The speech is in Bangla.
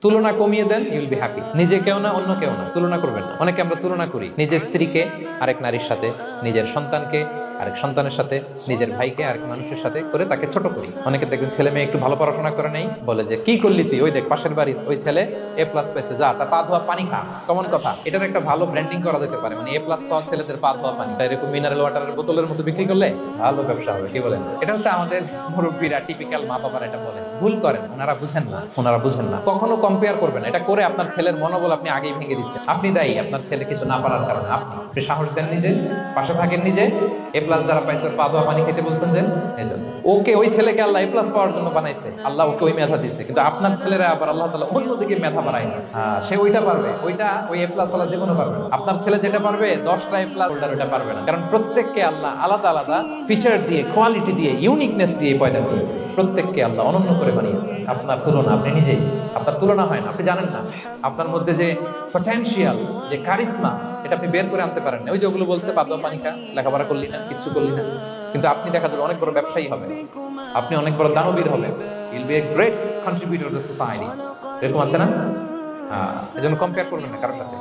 তুলনা কমিয়ে দেন, ইউ উইল বি হ্যাপি। নিজে কেউ না, অন্য কেউ না, তুলনা করবেন না। অনেকে আমরা তুলনা করি, নিজের স্ত্রীকে আরেক নারীর সাথে, নিজের সন্তানকে আরেক সন্তানের সাথে, নিজের ভাইকে আরেক মানুষের সাথে করে তাকে ছোট করি। অনেকে দেখবেন ছেলে মেয়ে একটু ভালো পড়াশোনা করে নেই, বলে যে কি করলি তুই, ওই দেখ পাশের বাড়ির ওই ছেলে এ প্লাস পেয়েছে, যা তার পা ধোয়া পানি খা। কমন কথা, এটার একটা ভালো ব্র্যান্ডিং করা যেতে পারে, মানে এ প্লাস পাওয়া ছেলেদের পা ধোয়া পানি এরকম মিনারেল ওয়াটারের বোতলের মতো বিক্রি করলে ভালো ব্যবসা হবে। কি বলেন? এটা হচ্ছে আমাদের মুরব্বীরা, টিপিক্যাল মা বাবারা এটা বলেন। ভুল করেন, ওনারা বুঝেন না, ওনারা বুঝেন না। কখনো কম্পেয়ার করবেন, এটা করে আপনার ছেলের মনোবল আপনি আগেই ভেঙে দিচ্ছেন। আপনি দায়ী আপনার ছেলে কিছু না পারার কারণে। আপনি সাহস দেন নিজে, পাশে থাকেন নিজে। এ প্লাস যারা পাইছে পা ধোয়া পানি খেতে বলছেন যে এজন্য ওকে, ওই ছেলেকে আল্লাহ এ প্লাস পাওয়ার জন্য বানাইছে, আল্লাহ ওকে ওই মেধা দিচ্ছে। কিন্তু আপনার ছেলেরা আবার আল্লাহ তাআলা অন্যদিকে মেধা বাড়ায়, সে ওইটা পারবে, ওইটা ওই এ প্লাস আল্লাহ জীবনে পারবে না। আপনার ছেলে যেটা পারবে 10টা এ প্লাস হোল্ডার ওইটা পারবে না, কারণ প্রত্যেককে আল্লাহ আলাদা আলাদা ফিচার দিয়ে, কোয়ালিটি দিয়ে, ইউনিকনেস দিয়ে পয়দা করেছে। প্রত্যেককে আল্লাহ অনন্য করে বানিয়েছে। আপনার তুলনা আপনি নিজেই, আপনার তুলনা হয় না, আপনি জানেন না। আপনার মধ্যে যে পটেনশিয়াল, যে কারিশমা, এটা আপনি বের করে আনতে পারেন না। ওই যে ওগুলো বলছে বাদ দাও, পানি খা, লেখাপড়া করলি না, কিচ্ছু করলি না। কিন্তু আপনি দেখা যাবে অনেক বড় ব্যবসায়ী হবে, আপনি অনেক বড় দানবীর হবে, will B a great contributor two society. এরকম আছে না? এজন্য কম্পেয়ার করবেন না কারোর সাথে।